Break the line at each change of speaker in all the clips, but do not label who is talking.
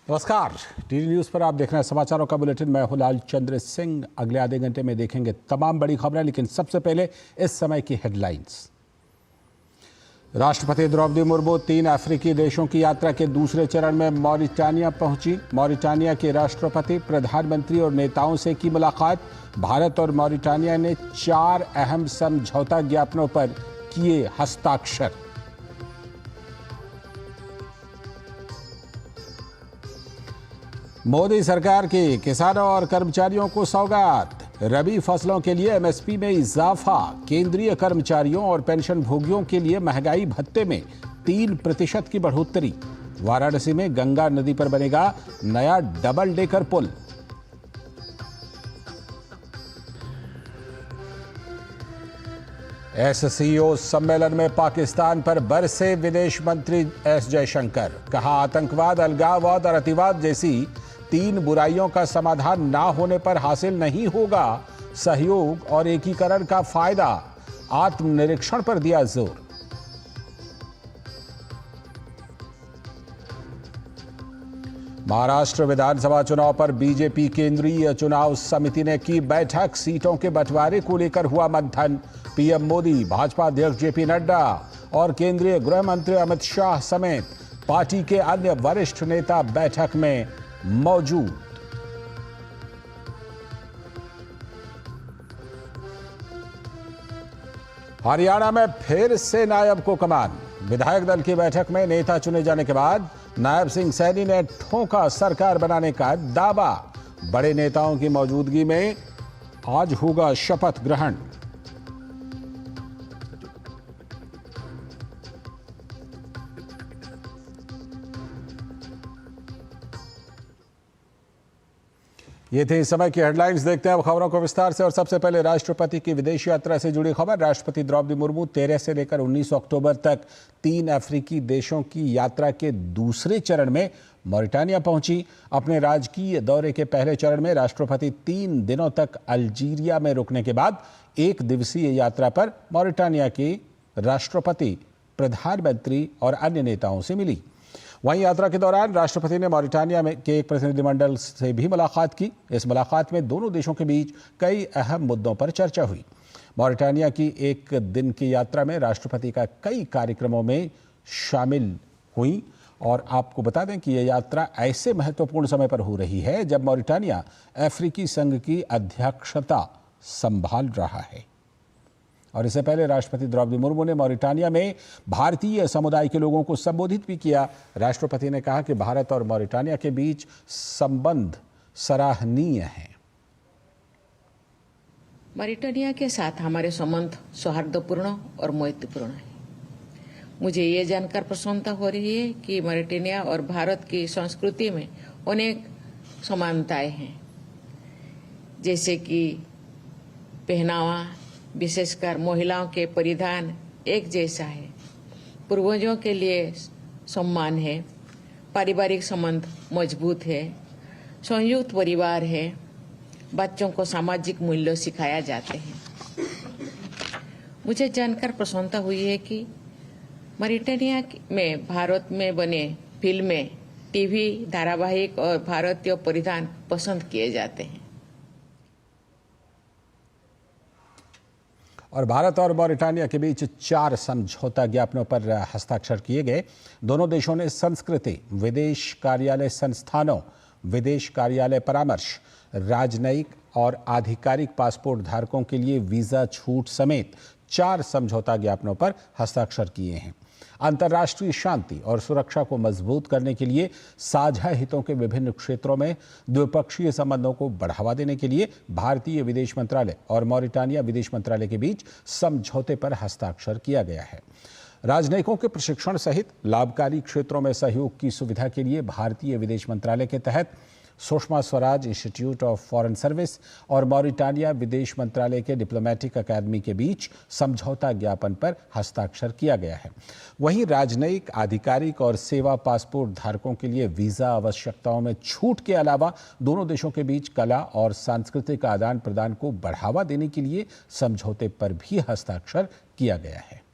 नमस्कार, DD news पर आप देख रहे हैं समाचारों का बुलेटिन। मैं हूं लाल चंद्र सिंह। अगले आधे घंटे में देखेंगे तमाम बड़ी खबरें, लेकिन सबसे पहले इस समय की हेडलाइंस। राष्ट्रपति द्रौपदी मुर्मू 3 अफ्रीकी देशों की यात्रा के दूसरे चरण में मॉरिटानिया पहुंची। मॉरिटानिया के राष्ट्रपति, प्रधानमंत्री और नेताओं से की मुलाकात। भारत और मॉरिटानिया ने 4 अहम समझौता ज्ञापनों पर किए हस्ताक्षर। मोदी सरकार की किसानों और कर्मचारियों को सौगात। रबी फसलों के लिए एमएसपी में इजाफा। केंद्रीय कर्मचारियों और पेंशन भोगियों के लिए महंगाई भत्ते में 3% की बढ़ोतरी। वाराणसी में गंगा नदी पर बनेगा नया डबल डेकर पुल। एससीओ सम्मेलन में पाकिस्तान पर बरसे विदेश मंत्री एस जयशंकर। कहा, आतंकवाद, अलगाववाद और अतिवाद जैसी 3 बुराइयों का समाधान ना होने पर हासिल नहीं होगा सहयोग और एकीकरण का फायदा। आत्मनिरीक्षण पर दिया जोर। महाराष्ट्र विधानसभा चुनाव पर बीजेपी केंद्रीय चुनाव समिति ने की बैठक। सीटों के बंटवारे को लेकर हुआ मंथन। पीएम मोदी, भाजपा अध्यक्ष जेपी नड्डा और केंद्रीय गृह मंत्री अमित शाह समेत पार्टी के अन्य वरिष्ठ नेता बैठक में मौजूद। हरियाणा में फिर से नायब को कमान। विधायक दल की बैठक में नेता चुने जाने के बाद नायब सिंह सैनी ने ठोका सरकार बनाने का दावा। बड़े नेताओं की मौजूदगी में आज होगा शपथ ग्रहण। ये थे इस समय की हेडलाइंस। देखते हैं अब खबरों को विस्तार से। और सबसे पहले राष्ट्रपति की विदेश यात्रा से जुड़ी खबर। राष्ट्रपति द्रौपदी मुर्मू 13 से लेकर 19 अक्टूबर तक 3 अफ्रीकी देशों की यात्रा के दूसरे चरण में मॉरिटानिया पहुंची। अपने राजकीय दौरे के पहले चरण में राष्ट्रपति 3 दिनों तक अल्जीरिया में रुकने के बाद 1 दिवसीय यात्रा पर मॉरिटानिया के राष्ट्रपति, प्रधानमंत्री और अन्य नेताओं से मिली। वहीं यात्रा के दौरान राष्ट्रपति ने मॉरिटानिया में के एक प्रतिनिधिमंडल से भी मुलाकात की। इस मुलाकात में दोनों देशों के बीच कई अहम मुद्दों पर चर्चा हुई। मॉरिटानिया की 1 दिन की यात्रा में राष्ट्रपति का कई कार्यक्रमों में शामिल हुई। और आपको बता दें कि यह यात्रा ऐसे महत्वपूर्ण समय पर हो रही है जब मॉरिटानिया अफ्रीकी संघ की अध्यक्षता संभाल रहा है। और इससे पहले राष्ट्रपति द्रौपदी मुर्मू ने मॉरिटानिया में भारतीय समुदाय के लोगों को संबोधित भी किया। राष्ट्रपति ने कहा कि भारत और मॉरिटानिया के बीच संबंध सराहनीय हैं।
मॉरिटानिया के साथ हमारे संबंध सौहार्दपूर्ण और मैत्रीपूर्ण है। मुझे ये जानकर प्रसन्नता हो रही है कि मॉरिटानिया और भारत की संस्कृति में अनेक समानताएं हैं, जैसे कि पहनावा, विशेषकर महिलाओं के परिधान एक जैसा है, पूर्वजों के लिए सम्मान है, पारिवारिक संबंध मजबूत है, संयुक्त परिवार है, बच्चों को सामाजिक मूल्य सिखाया जाते हैं। मुझे जानकर प्रसन्नता हुई है कि मॉरिटानिया में भारत में बने फिल्में, टीवी धारावाहिक और भारतीय परिधान पसंद किए जाते हैं।
और भारत और मॉरिटानिया के बीच 4 समझौता ज्ञापनों पर हस्ताक्षर किए गए। दोनों देशों ने संस्कृति, विदेश कार्यालय संस्थानों, विदेश कार्यालय परामर्श, राजनयिक और आधिकारिक पासपोर्ट धारकों के लिए वीजा छूट समेत 4 समझौता ज्ञापनों पर हस्ताक्षर किए हैं। अंतर्राष्ट्रीय शांति और सुरक्षा को मजबूत करने के लिए साझा हितों के विभिन्न क्षेत्रों में द्विपक्षीय संबंधों को बढ़ावा देने के लिए भारतीय विदेश मंत्रालय और मॉरिटानिया विदेश मंत्रालय के बीच समझौते पर हस्ताक्षर किया गया है। राजनयिकों के प्रशिक्षण सहित लाभकारी क्षेत्रों में सहयोग की सुविधा के लिए भारतीय विदेश मंत्रालय के तहत Sushma Swaraj institute of foreign service और मॉरिटानिया विदेश मंत्रालय के डिप्लोमेटिक अकादमी के बीच समझौता ज्ञापन पर हस्ताक्षर किया गया है। वहीं राजनयिक, आधिकारिक और सेवा पासपोर्ट धारकों के लिए वीजा आवश्यकताओं में छूट के अलावा दोनों देशों के बीच कला और सांस्कृतिक आदान प्रदान को बढ़ावा देने के लिए समझौते पर भी हस्ताक्षर किया गया है।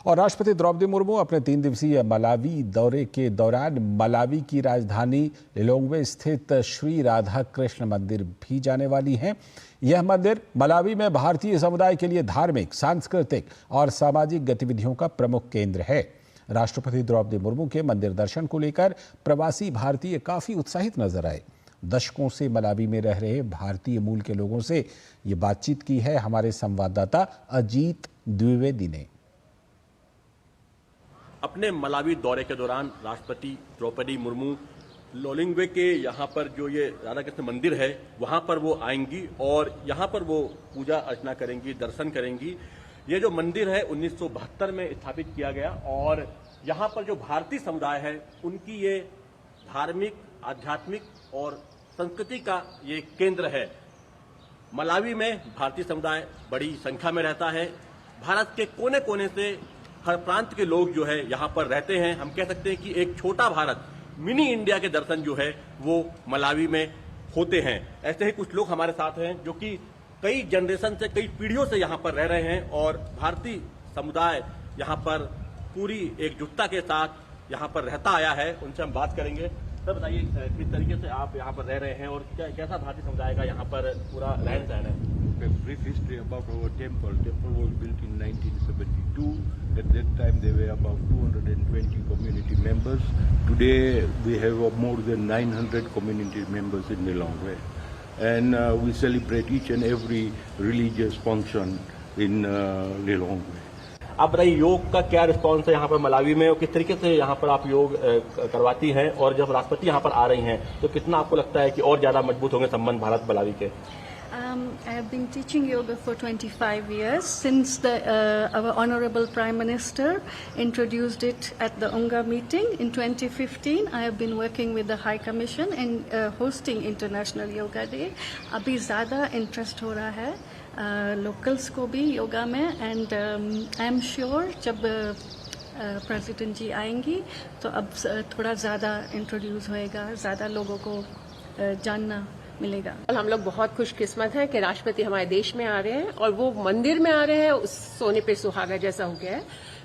और राष्ट्रपति द्रौपदी मुर्मू अपने 3 दिवसीय मलावी दौरे के दौरान मलावी की राजधानी लिलोंग्वे स्थित श्री राधा कृष्ण मंदिर भी जाने वाली हैं। यह मंदिर मलावी में भारतीय समुदाय के लिए धार्मिक, सांस्कृतिक और सामाजिक गतिविधियों का प्रमुख केंद्र है। राष्ट्रपति द्रौपदी मुर्मू के मंदिर दर्शन को लेकर प्रवासी भारतीय काफी उत्साहित नजर आए। दशकों से मलावी में रह रहे भारतीय मूल के लोगों से ये बातचीत की है हमारे संवाददाता अजीत द्विवेदी ने।
अपने मलावी दौरे के दौरान राष्ट्रपति द्रौपदी मुर्मू लिलोंग्वे के यहाँ पर जो ये राधा कृष्ण मंदिर है वहाँ पर वो आएंगी और यहाँ पर वो पूजा अर्चना करेंगी, दर्शन करेंगी। ये जो मंदिर है 1972 में स्थापित किया गया और यहाँ पर जो भारतीय समुदाय है उनकी ये धार्मिक, आध्यात्मिक और संस्कृति का ये केंद्र है। मलावी में भारतीय समुदाय बड़ी संख्या में रहता है। भारत के कोने कोने से हर प्रांत के लोग जो है यहाँ पर रहते हैं। हम कह सकते हैं कि एक छोटा भारत, मिनी इंडिया के दर्शन जो है वो मलावी में होते हैं। ऐसे ही कुछ लोग हमारे साथ हैं जो कि कई जनरेशन से, कई पीढ़ियों से यहाँ पर रह रहे हैं और भारतीय समुदाय यहाँ पर पूरी एकजुटता के साथ यहाँ पर रहता आया है। उनसे हम बात करेंगे। सर बताइए किस तरीके से आप यहाँ पर रह रहे हैं और कैसा भारतीय समुदाय का यहाँ पर पूरा रहन सहन है?
Brief history about our temple. Temple was built in 1972. At that time, there were about 220 community members. Today, we have more than 900 community members in Lilongwe, and we celebrate each and every religious function in Lilongwe.
आप बताइए योग का क्या response है यहाँ पर Malawi में और किस तरीके से यहाँ पर आप योग करवाती हैं और जब राष्ट्रपति यहाँ पर आ रही हैं तो कितना आपको लगता है कि और ज्यादा मजबूत होंगे संबंध भारत मलावी के?
I have been teaching yoga for 25 years since our Honorable Prime Minister introduced it at the UNGA meeting in 2015. I have been working with the High Commission and hosting International Yoga Day. अभी ज़्यादा interest हो रहा है locals को भी yoga में and I am sure जब president जी आएंगी तो अब थोड़ा ज़्यादा इंट्रोड्यूस होएगा, ज़्यादा लोगों को जानना मिलेगा।
हम लोग बहुत खुशकिस्मत हैं कि राष्ट्रपति हमारे देश में आ रहे हैं और वो मंदिर में आ रहे हैं, उस सोने पे सुहागा जैसा हो गया है।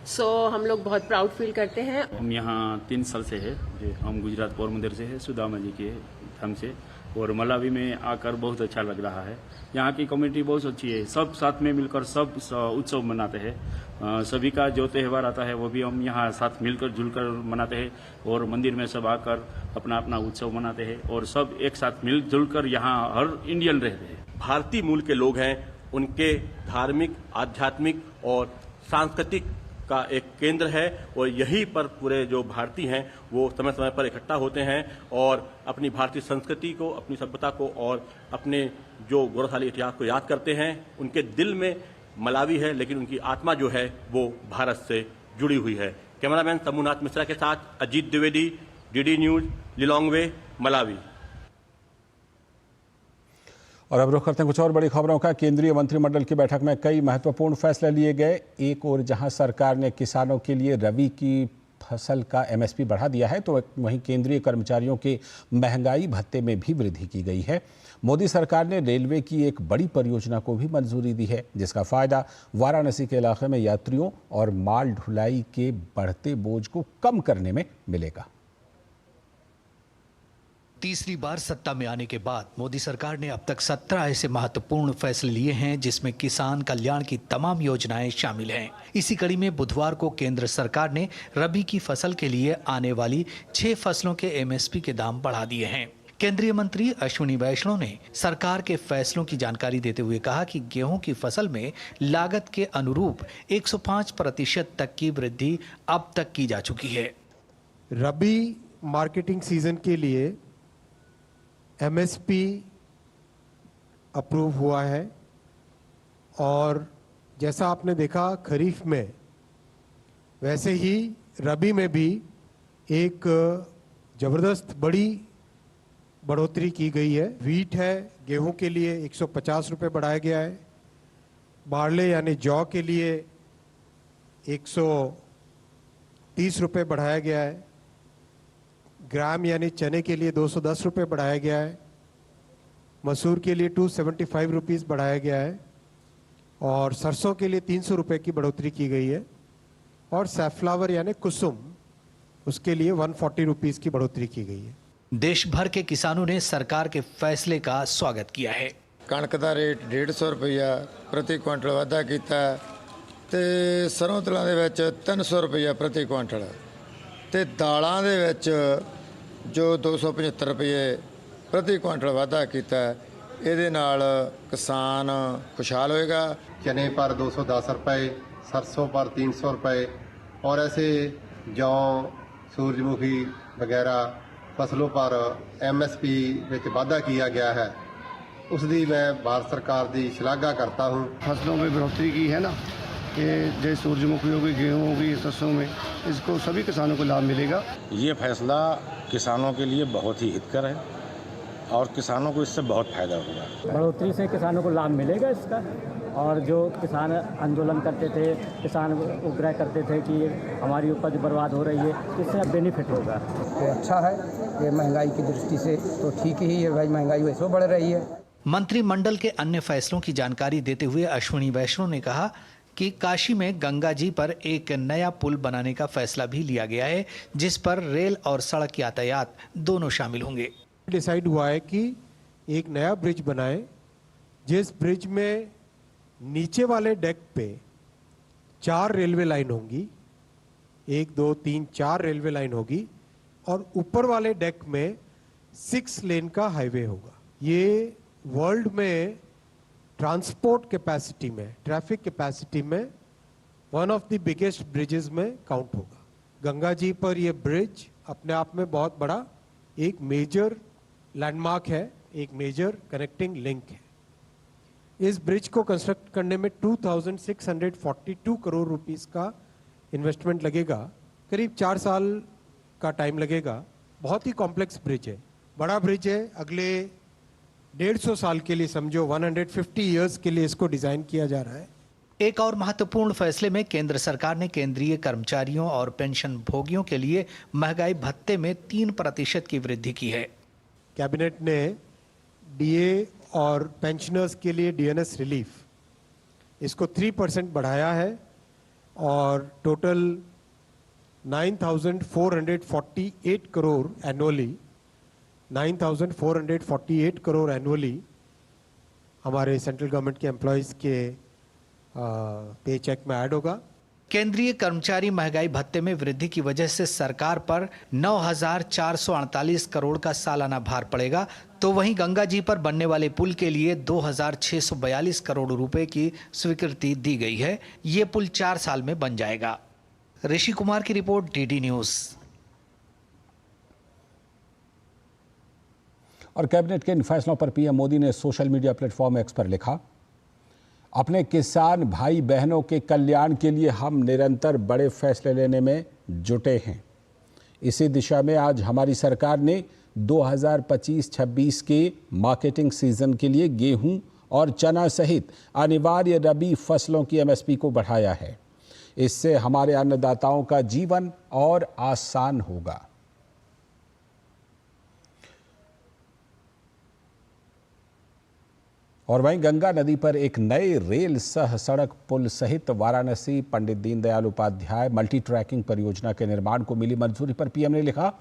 सो हम लोग बहुत प्राउड फील करते हैं।
हम यहाँ 3 साल से है, हम गुजरात पोरबंदर से है, सुदामा जी के धाम से, और मलावी में आकर बहुत अच्छा लग रहा है। यहाँ की कम्युनिटी बहुत अच्छी है, सब साथ में मिलकर सब उत्सव मनाते हैं। सभी का जो त्यौहार आता है वो भी हम यहाँ साथ मिलकर जुलकर मनाते हैं और मंदिर में सब आकर अपना अपना उत्सव मनाते हैं और सब एक साथ मिलजुल कर यहाँ हर इंडियन रहते हैं।
भारतीय मूल के लोग हैं, उनके धार्मिक, आध्यात्मिक और सांस्कृतिक का एक केंद्र है और यहीं पर पूरे जो भारतीय हैं वो समय समय पर इकट्ठा होते हैं और अपनी भारतीय संस्कृति को, अपनी सभ्यता को और अपने जो गौरवशाली इतिहास को याद करते हैं। उनके दिल में मलावी है लेकिन उनकी आत्मा जो है वो भारत से जुड़ी हुई है। कैमरामैन तमुनाथ मिश्रा के साथ Ajit Dwivedi, DD news, लिलोंग्वे, Malawi.
और अब रुख करते हैं कुछ और बड़ी खबरों का। केंद्रीय मंत्रिमंडल की बैठक में कई महत्वपूर्ण फैसले लिए गए। एक और जहां सरकार ने किसानों के लिए रबी की फसल का एमएसपी बढ़ा दिया है तो वहीं केंद्रीय कर्मचारियों के महंगाई भत्ते में भी वृद्धि की गई है। मोदी सरकार ने रेलवे की एक बड़ी परियोजना को भी मंजूरी दी है जिसका फायदा वाराणसी के इलाके में यात्रियों और माल ढुलाई के बढ़ते बोझ को कम करने में मिलेगा।
तीसरी बार सत्ता में आने के बाद मोदी सरकार ने अब तक 17 ऐसे महत्वपूर्ण फैसले लिए हैं जिसमें किसान कल्याण की तमाम योजनाएं शामिल हैं। इसी कड़ी में बुधवार को केंद्र सरकार ने रबी की फसल के लिए आने वाली 6 फसलों के एमएसपी के दाम बढ़ा दिए हैं। केंद्रीय मंत्री अश्विनी वैष्णव ने सरकार के फैसलों की जानकारी देते हुए कहा कि गेहूं की फसल में लागत के अनुरूप 105% तक की वृद्धि अब तक की जा चुकी है।
रबी मार्केटिंग सीजन के लिए एमएसपी अप्रूव हुआ है और जैसा आपने देखा खरीफ में वैसे ही रबी में भी एक ज़बरदस्त बड़ी बढ़ोतरी की गई है। वीट है, गेहूं के लिए 150 रुपये बढ़ाया गया है। बार्ले यानी जौ के लिए 130 रुपये बढ़ाया गया है। ग्राम यानी चने के लिए 210 रुपये बढ़ाया गया है। मसूर के लिए 275 रुपीज़ बढ़ाया गया है और सरसों के लिए 300 रुपये की बढ़ोतरी की गई है और सैफ्लावर यानी कुसुम उसके लिए 140 रुपीज़ की बढ़ोतरी की गई है।
देश भर के किसानों ने सरकार के फैसले का स्वागत किया है।
कणक का रेट 150 रुपया प्रति क्विंटल वाधा किया ते सरों तिलों दे विच 300 रुपया प्रति क्विंटल ते दालां दे विच जो 275 रुपये प्रति क्विंटल वाधा किया। ਇਹਦੇ ਨਾਲ किसान खुशहाल होएगा।
चने पर 210 रुपये, सरसों पर 300 रुपये और ऐसे जौ, सूरजमुखी वगैरह फसलों पर MSP ਵਿੱਚ वाधा किया गया है। उसकी मैं भारत सरकार की शलाघा करता हूँ।
फसलों में बढ़ोतरी की है ना, कि जैसे सूरजमुखी होगी, गेहूँ होगी, सरसों में इसको सभी किसानों को लाभ मिलेगा।
ये फैसला किसानों के लिए बहुत ही हितकर है और किसानों को इससे बहुत फायदा होगा।
बढ़ोतरी से किसानों को लाभ मिलेगा इसका, और जो किसान आंदोलन करते थे, किसान उग्रह करते थे कि हमारी उपज बर्बाद हो रही है, इससे अब बेनिफिट होगा।
तो अच्छा है, ये महंगाई की दृष्टि से तो ठीक ही है भाई, महंगाई वैसे बढ़ रही है।
मंत्रिमंडल के अन्य फैसलों की जानकारी देते हुए अश्विनी वैष्णव ने कहा कि काशी में गंगा जी पर एक नया पुल बनाने का फैसला भी लिया गया है, जिस पर रेल और सड़क यातायात दोनों शामिल होंगे।
डिसाइड हुआ है कि एक नया ब्रिज बनाएं, जिस ब्रिज में नीचे वाले डेक पे 4 रेलवे लाइन होंगी, 1 2 3 4 रेलवे लाइन होगी और ऊपर वाले डेक में 6 लेन का हाईवे होगा। ये वर्ल्ड में ट्रांसपोर्ट कैपेसिटी में, ट्रैफिक कैपेसिटी में one of the biggest bridges में काउंट होगा। गंगा जी पर ये ब्रिज अपने आप में बहुत बड़ा एक मेजर लैंडमार्क है, एक मेजर कनेक्टिंग लिंक है। इस ब्रिज को कंस्ट्रक्ट करने में 2642 करोड़ रुपीस का इन्वेस्टमेंट लगेगा, करीब 4 साल का टाइम लगेगा। बहुत ही कॉम्प्लेक्स ब्रिज है, बड़ा ब्रिज है। अगले 150 साल के लिए, समझो 150 इयर्स के लिए इसको डिजाइन किया जा रहा है।
एक और महत्वपूर्ण फैसले में केंद्र सरकार ने केंद्रीय कर्मचारियों और पेंशन भोगियों के लिए महंगाई भत्ते में 3% की वृद्धि की है।
कैबिनेट ने डीए और पेंशनर्स के लिए DNS रिलीफ इसको 3% बढ़ाया है और total 9,448 crore annually 9,448 crore annually हमारे सेंट्रल गवर्नमेंट के एम्प्लॉयज़ के पे चेक में ऐड होगा।
केंद्रीय कर्मचारी महंगाई भत्ते में वृद्धि की वजह से सरकार पर 9,448 करोड़ का सालाना भार पड़ेगा, तो वहीं गंगा जी पर बनने वाले पुल के लिए 2,642 करोड़ रुपए की स्वीकृति दी गई है। ये पुल 4 साल में बन जाएगा। ऋषि कुमार की रिपोर्ट, DD न्यूज़।
और कैबिनेट के इन फैसलों पर PM मोदी ने सोशल मीडिया प्लेटफॉर्म X पर लिखा, अपने किसान भाई बहनों के कल्याण के लिए हम निरंतर बड़े फैसले लेने में जुटे हैं। इसी दिशा में आज हमारी सरकार ने 2025-26 के मार्केटिंग सीजन के लिए गेहूं और चना सहित अनिवार्य रबी फसलों की MSP को बढ़ाया है। इससे हमारे अन्नदाताओं का जीवन और आसान होगा। और वहीं गंगा नदी पर एक नए रेल सह सड़क पुल सहित वाराणसी पंडित दीनदयाल उपाध्याय मल्टी ट्रैकिंग परियोजना के निर्माण को मिली मंजूरी पर PM ने लिखा,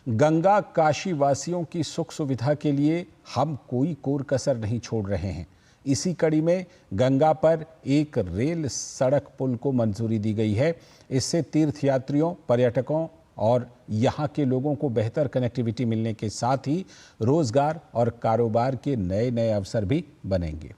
गंगा काशी वासियों की सुख सुविधा के लिए हम कोई कोर कसर नहीं छोड़ रहे हैं। इसी कड़ी में गंगा पर एक रेल सड़क पुल को मंजूरी दी गई है। इससे तीर्थयात्रियों, पर्यटकों और यहाँ के लोगों को बेहतर कनेक्टिविटी मिलने के साथ ही रोजगार और कारोबार के नए नए अवसर भी बनेंगे।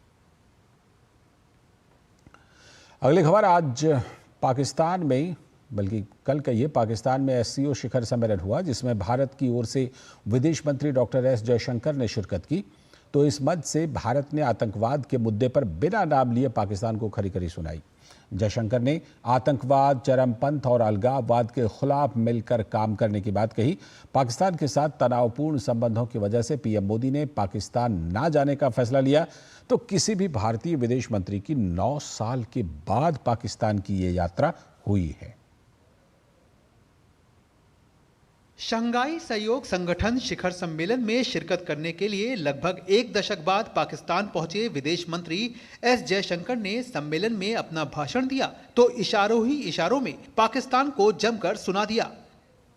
अगली खबर, आज पाकिस्तान में, बल्कि कल कहिए, पाकिस्तान में SCO शिखर सम्मेलन हुआ, जिसमें भारत की ओर से विदेश मंत्री डॉक्टर S जयशंकर ने शिरकत की। तो तो इस मंच से भारत ने आतंकवाद के मुद्दे पर बिना नाम लिए पाकिस्तान को खरी खरी सुनाई। जयशंकर ने आतंकवाद, चरमपंथ और अलगाववाद के खिलाफ मिलकर काम करने की बात कही। पाकिस्तान के साथ तनावपूर्ण संबंधों की वजह से पीएम मोदी ने पाकिस्तान ना जाने का फैसला लिया, तो किसी भी भारतीय विदेश मंत्री की 9 साल के बाद पाकिस्तान की ये यात्रा हुई है।
शंघाई सहयोग संगठन शिखर सम्मेलन में शिरकत करने के लिए लगभग 1 दशक बाद पाकिस्तान पहुंचे विदेश मंत्री एस जयशंकर ने सम्मेलन में अपना भाषण दिया तो इशारों ही इशारों में पाकिस्तान को जमकर सुना दिया।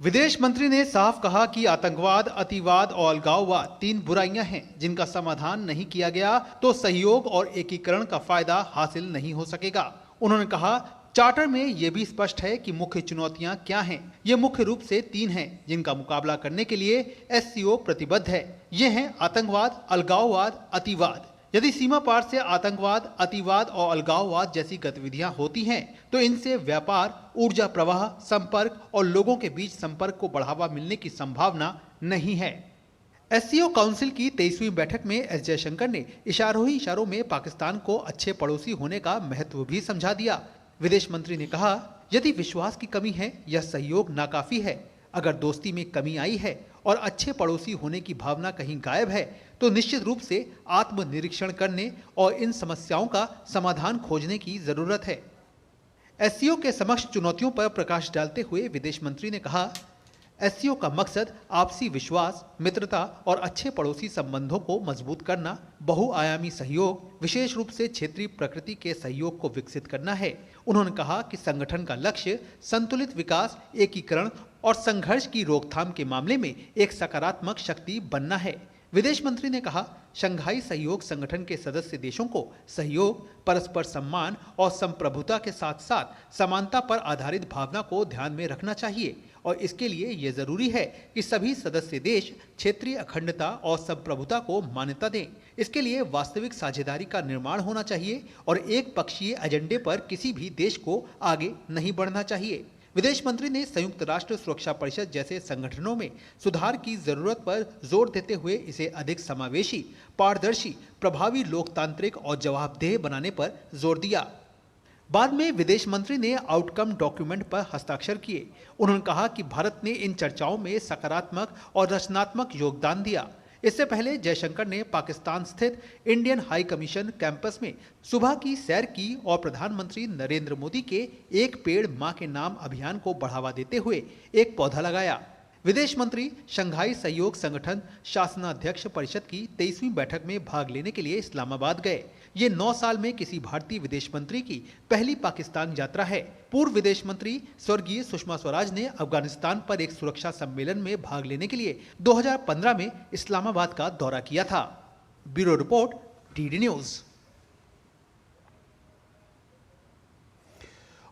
विदेश मंत्री ने साफ कहा कि आतंकवाद, अतिवाद और अलगाववाद 3 बुराइयां हैं जिनका समाधान नहीं किया गया तो सहयोग और एकीकरण का फायदा हासिल नहीं हो सकेगा। उन्होंने कहा, चार्टर में यह भी स्पष्ट है कि मुख्य चुनौतियां क्या हैं। ये मुख्य रूप से 3 हैं जिनका मुकाबला करने के लिए एससीओ प्रतिबद्ध है। ये हैं आतंकवाद, अलगाववाद, अतिवाद। यदि सीमा पार से आतंकवाद, अतिवाद और अलगाववाद जैसी गतिविधियां होती हैं तो इनसे व्यापार, ऊर्जा प्रवाह, संपर्क और लोगों के बीच संपर्क को बढ़ावा मिलने की संभावना नहीं है। एससीओ काउंसिल की 23वीं बैठक में एस जयशंकर ने इशारों ही इशारों में पाकिस्तान को अच्छे पड़ोसी होने का महत्व भी समझा दिया। विदेश मंत्री ने कहा, यदि विश्वास की कमी है या सहयोग नाकाफी है, अगर दोस्ती में कमी आई है और अच्छे पड़ोसी होने की भावना कहीं गायब है तो निश्चित रूप से आत्मनिरीक्षण करने और इन समस्याओं का समाधान खोजने की जरूरत है। एससीओ के समक्ष चुनौतियों पर प्रकाश डालते हुए विदेश मंत्री ने कहा, एससीओ का मकसद आपसी विश्वास, मित्रता और अच्छे पड़ोसी संबंधों को मजबूत करना, बहुआयामी सहयोग, विशेष रूप से क्षेत्रीय प्रकृति के सहयोग को विकसित करना है। उन्होंने कहा कि संगठन का लक्ष्य संतुलित विकास, एकीकरण और संघर्ष की रोकथाम के मामले में एक सकारात्मक शक्ति बनना है। विदेश मंत्री ने कहा, शंघाई सहयोग संगठन के सदस्य देशों को सहयोग, परस्पर सम्मान और संप्रभुता के साथ साथ समानता पर आधारित भावना को ध्यान में रखना चाहिए और इसके लिए ये जरूरी है कि सभी सदस्य देश क्षेत्रीय अखंडता और संप्रभुता को मान्यता दें। इसके लिए वास्तविक साझेदारी का निर्माण होना चाहिए और एक पक्षीय एजेंडे पर किसी भी देश को आगे नहीं बढ़ना चाहिए। विदेश मंत्री ने संयुक्त राष्ट्र सुरक्षा परिषद जैसे संगठनों में सुधार की जरूरत पर जोर देते हुए इसे अधिक समावेशी, पारदर्शी, प्रभावी, लोकतांत्रिक और जवाबदेह बनाने पर जोर दिया। बाद में विदेश मंत्री ने आउटकम डॉक्यूमेंट पर हस्ताक्षर किए। उन्होंने कहा कि भारत ने इन चर्चाओं में सकारात्मक और रचनात्मक योगदान दिया। इससे पहले जयशंकर ने पाकिस्तान स्थित इंडियन हाई कमीशन कैंपस में सुबह की सैर की और प्रधानमंत्री नरेंद्र मोदी के एक पेड़ मां के नाम अभियान को बढ़ावा देते हुए एक पौधा लगाया। विदेश मंत्री शंघाई सहयोग संगठन शासनाध्यक्ष परिषद की 23वीं बैठक में भाग लेने के लिए इस्लामाबाद गए। ये 9 साल में किसी भारतीय विदेश मंत्री की पहली पाकिस्तान यात्रा है। पूर्व विदेश मंत्री स्वर्गीय सुषमा स्वराज ने अफगानिस्तान पर एक सुरक्षा सम्मेलन में भाग लेने के लिए 2015 में इस्लामाबाद का दौरा किया था। Bureau report, DD news.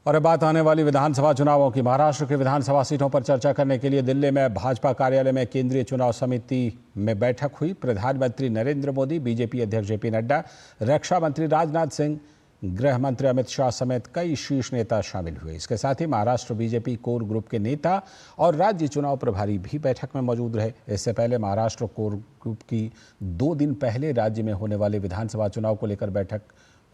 और अब बात आने वाली विधानसभा चुनावों की। महाराष्ट्र के विधानसभा सीटों पर चर्चा करने के लिए दिल्ली में भाजपा कार्यालय में केंद्रीय चुनाव समिति में बैठक हुई। प्रधानमंत्री नरेंद्र मोदी, बीजेपी अध्यक्ष जेपी नड्डा, रक्षा मंत्री राजनाथ सिंह, गृह मंत्री अमित शाह समेत कई शीर्ष नेता शामिल हुए। इसके साथ ही महाराष्ट्र बीजेपी कोर ग्रुप के नेता और राज्य चुनाव प्रभारी भी बैठक में मौजूद रहे। इससे पहले महाराष्ट्र कोर ग्रुप की 2 दिन पहले राज्य में होने वाले विधानसभा चुनाव को लेकर बैठक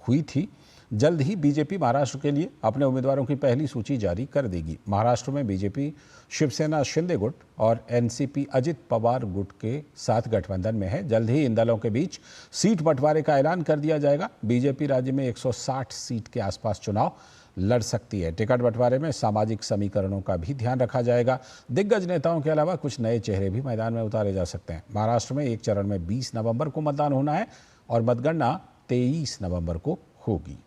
हुई थी। जल्द ही बीजेपी महाराष्ट्र के लिए अपने उम्मीदवारों की पहली सूची जारी कर देगी। महाराष्ट्र में बीजेपी शिवसेना शिंदे गुट और एनसीपी अजित पवार गुट के साथ गठबंधन में है। जल्द ही इन दलों के बीच सीट बंटवारे का ऐलान कर दिया जाएगा। बीजेपी राज्य में 160 सीट के आसपास चुनाव लड़ सकती है। टिकट बंटवारे में सामाजिक समीकरणों का भी ध्यान रखा जाएगा। दिग्गज नेताओं के अलावा कुछ नए चेहरे भी मैदान में उतारे जा सकते हैं। महाराष्ट्र में एक चरण में 20 नवंबर को मतदान होना है और मतगणना 23 नवंबर को होगी।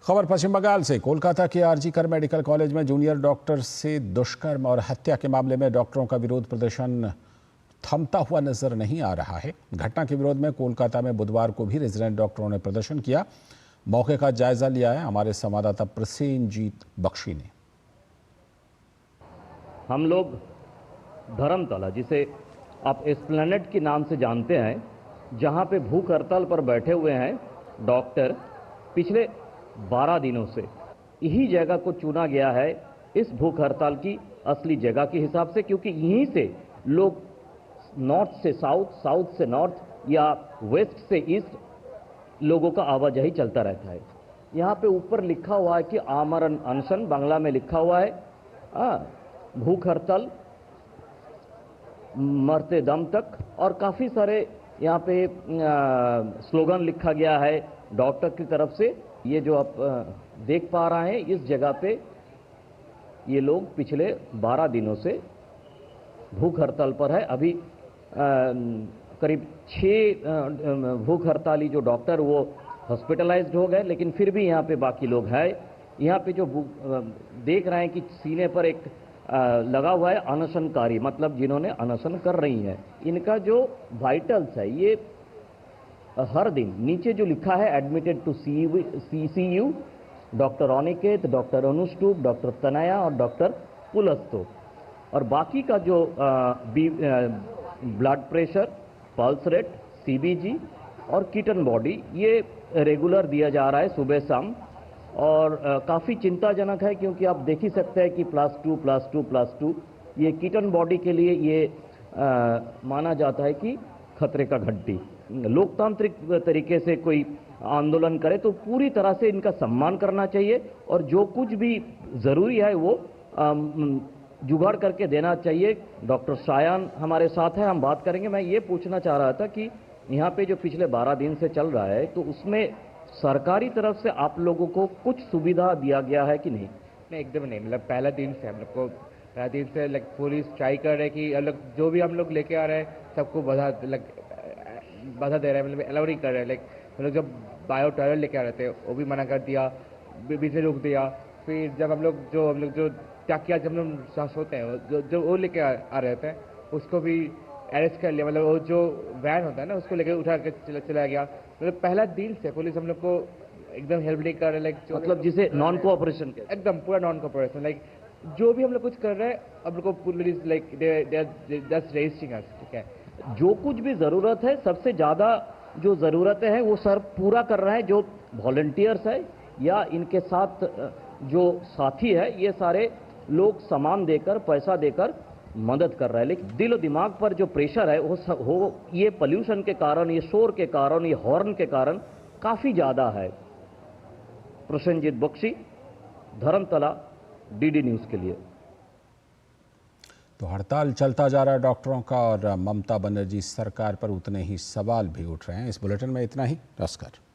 खबर पश्चिम बंगाल से। कोलकाता के आरजी कर मेडिकल कॉलेज में जूनियर डॉक्टर से दुष्कर्म और हत्या के मामले में डॉक्टरों का विरोध प्रदर्शन थमता हुआ नजर नहीं आ रहा है। घटना के विरोध में कोलकाता में बुधवार को भी रेजिडेंट डॉक्टरों ने प्रदर्शन किया। मौके का जायजा लिया है हमारे संवाददाता प्रसेनजीत बख्शी ने।
हम लोग धर्मतला, जिसे आप एस्प्लेनेड के नाम से जानते हैं, जहां पे भूख हड़ताल पर बैठे हुए हैं डॉक्टर, पिछले 12 दिनों से यही जगह को चुना गया है इस भूख हड़ताल की असली जगह के हिसाब से, क्योंकि यहीं से लोग नॉर्थ से साउथ, साउथ से नॉर्थ या वेस्ट से ईस्ट लोगों का आवाजाही चलता रहता है। यहाँ पे ऊपर लिखा हुआ है कि आमरण अनशन, बांग्ला में लिखा हुआ है भूख हड़ताल मरते दम तक, और काफ़ी सारे यहाँ पे स्लोगन लिखा गया है डॉक्टर की तरफ से। ये जो आप देख पा रहे हैं, इस जगह पे ये लोग पिछले 12 दिनों से भूख हड़ताल पर है। अभी करीब 6 भूख हड़ताली जो डॉक्टर वो हॉस्पिटलाइज्ड हो गए, लेकिन फिर भी यहाँ पे बाकी लोग हैं। यहाँ पे जो देख रहे हैं कि सीने पर एक लगा हुआ है अनशनकारी, मतलब जिन्होंने अनशन कर रही हैं, इनका जो वाइटल्स है ये हर दिन नीचे जो लिखा है admitted to CCU doctor Aniket, doctor Anushtup, doctor Tanaya और डॉक्टर पुलस्तो, और बाकी का जो blood pressure, pulse rate, CBG और कीटन बॉडी ये रेगुलर दिया जा रहा है सुबह शाम। और काफ़ी चिंताजनक है, क्योंकि आप देख ही सकते हैं कि +2 ये कीटन बॉडी के लिए ये माना जाता है कि खतरे का घंटी। लोकतांत्रिक तरीके से कोई आंदोलन करे तो पूरी तरह से इनका सम्मान करना चाहिए, और जो कुछ भी ज़रूरी है वो जुगाड़ करके देना चाहिए। डॉक्टर सायान हमारे साथ है, हम बात करेंगे। मैं ये पूछना चाह रहा था कि यहाँ पे जो पिछले 12 दिन से चल रहा है, तो उसमें सरकारी तरफ से आप लोगों को कुछ सुविधा दिया गया है कि नहीं?
नहीं, एकदम नहीं। मतलब पहला दिन से हम लोग को पहला दिन से पुलिस ट्राई कर रहे हैं कि अलग जो भी हम लोग लेके आ रहे हैं सबको बाधा दे रहे हैं, मतलब अलाउ नहीं कर रहे हैं। हम लोग जब बायो टॉयलेट लेके आ रहे थे वो भी मना कर दिया, बीच में रोक दिया। फिर जब हम लोग जो टाकिया जब हम लोग सोते हैं जो वो लेके आ रहे थे उसको भी अरेस्ट कर लिया, मतलब वो जो वैन होता है ना उसको लेकर उठा के चला गया। मतलब पहला दिन से पुलिस हम लोग को एकदम हेल्प नहीं कर रहे,
मतलब जिसे नॉन कोऑपरेशन,
एकदम पूरा नॉन कोऑपरेशन। जो भी हम लोग कुछ कर रहे हैं हम लोग को पुलिस जस्ट रजिस्टरिंग अस, ठीक है।
जो कुछ भी ज़रूरत है, सबसे ज़्यादा जो ज़रूरतें हैं वो सर पूरा कर रहे हैं। जो वॉलंटियर्स है या इनके साथ जो साथी है, ये सारे लोग सामान देकर, पैसा देकर मदद कर रहा है। लेकिन दिल और दिमाग पर जो प्रेशर है वो ये पोल्यूशन के कारण, ये शोर के कारण, ये हॉर्न के कारण काफ़ी ज़्यादा है। प्रसेनजीत बख्शी, धर्मतला, DD न्यूज़ के लिए।
तो हड़ताल चलता जा रहा है डॉक्टरों का, और ममता बनर्जी सरकार पर उतने ही सवाल भी उठ रहे हैं। इस बुलेटिन में इतना ही। नमस्कार।